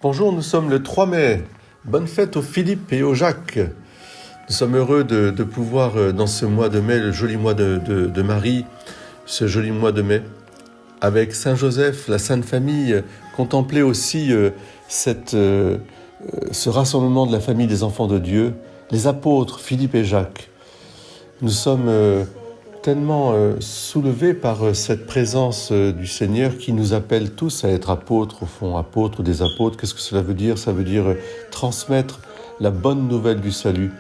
Bonjour, nous sommes le 3 mai. Bonne fête aux Philippe et aux Jacques. Nous sommes heureux de pouvoir, dans ce mois de mai, le joli mois de Marie, ce joli mois de mai, avec Saint Joseph, la Sainte Famille, contempler aussi ce rassemblement de la famille des enfants de Dieu, les apôtres Philippe et Jacques. Nous sommes tellement soulevés par cette présence du Seigneur qui nous appelle tous à être apôtres, au fond, apôtres ou des apôtres. Qu'est-ce que cela veut dire ? Ça veut dire transmettre la bonne nouvelle du salut.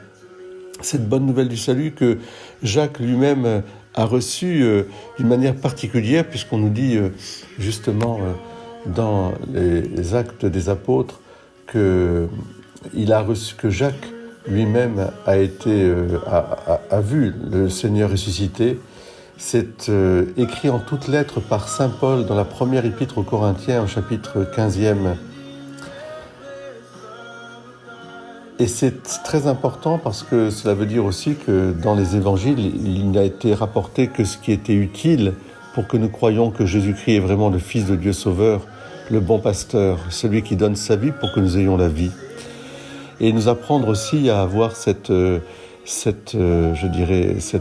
Cette bonne nouvelle du salut que Jacques lui-même a reçue d'une manière particulière, puisqu'on nous dit justement dans les actes des apôtres que Jacques lui-même a vu le Seigneur ressuscité. C'est écrit en toutes lettres par saint Paul dans la première épître aux Corinthiens, au chapitre 15e. Et c'est très important parce que cela veut dire aussi que dans les évangiles, il n'a été rapporté que ce qui était utile pour que nous croyions que Jésus-Christ est vraiment le Fils de Dieu Sauveur, le bon pasteur, celui qui donne sa vie pour que nous ayons la vie. Et nous apprendre aussi à avoir cette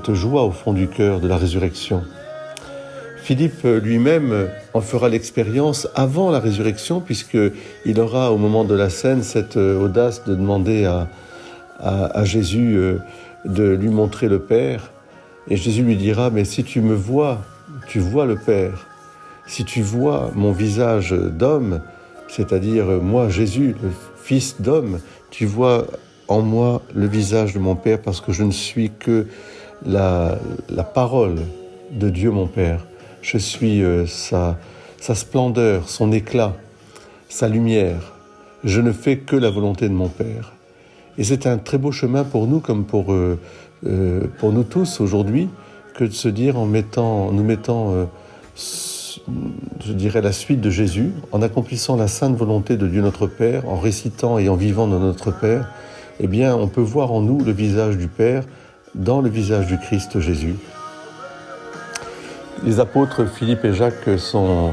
joie au fond du cœur de la résurrection. Philippe lui-même en fera l'expérience avant la résurrection, puisqu'il aura au moment de la scène cette audace de demander à Jésus de lui montrer le Père. Et Jésus lui dira, mais si tu me vois, tu vois le Père. Si tu vois mon visage d'homme, c'est-à-dire moi, Jésus, le Fils d'homme, tu vois en moi le visage de mon Père, parce que je ne suis que la parole de Dieu mon Père. Je suis sa splendeur, son éclat, sa lumière. Je ne fais que la volonté de mon Père. Et c'est un très beau chemin pour nous, comme pour nous tous aujourd'hui, que de se dire en nous mettant la suite de Jésus, en accomplissant la sainte volonté de Dieu notre Père, en récitant et en vivant dans notre Père, eh bien, on peut voir en nous le visage du Père dans le visage du Christ Jésus. Les apôtres Philippe et Jacques sont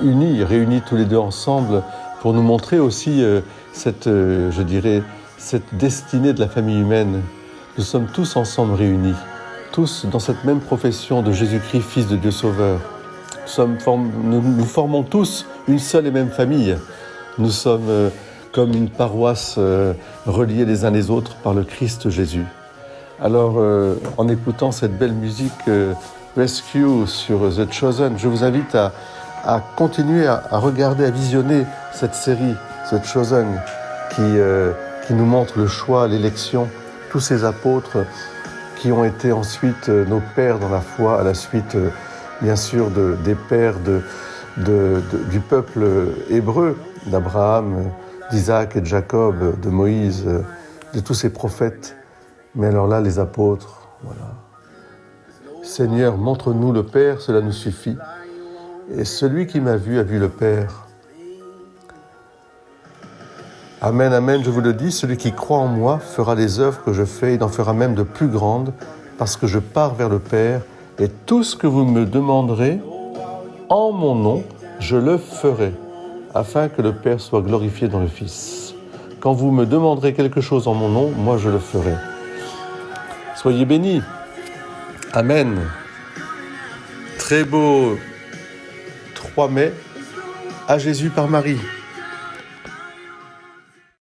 unis, réunis tous les deux ensemble pour nous montrer aussi cette destinée de la famille humaine. Nous sommes tous ensemble réunis, tous dans cette même profession de Jésus-Christ, Fils de Dieu Sauveur. Nous formons tous une seule et même famille. Nous sommes comme une paroisse reliée les uns les autres par le Christ Jésus. Alors, en écoutant cette belle musique Rescue sur The Chosen, je vous invite à continuer à regarder, à visionner cette série The Chosen qui nous montre le choix, l'élection, tous ces apôtres qui ont été ensuite nos pères dans la foi, à la suite, bien sûr, des pères du peuple hébreu, d'Abraham, d'Isaac et de Jacob, de Moïse, de tous ces prophètes. Mais alors là, les apôtres, voilà. Seigneur, montre-nous le Père, cela nous suffit. Et celui qui m'a vu a vu le Père. Amen, amen, je vous le dis, celui qui croit en moi fera les œuvres que je fais, il en fera même de plus grandes, parce que je pars vers le Père, et tout ce que vous me demanderez en mon nom, je le ferai, afin que le Père soit glorifié dans le Fils. Quand vous me demanderez quelque chose en mon nom, moi je le ferai. Soyez bénis. Amen. Très beau 3 mai, à Jésus par Marie.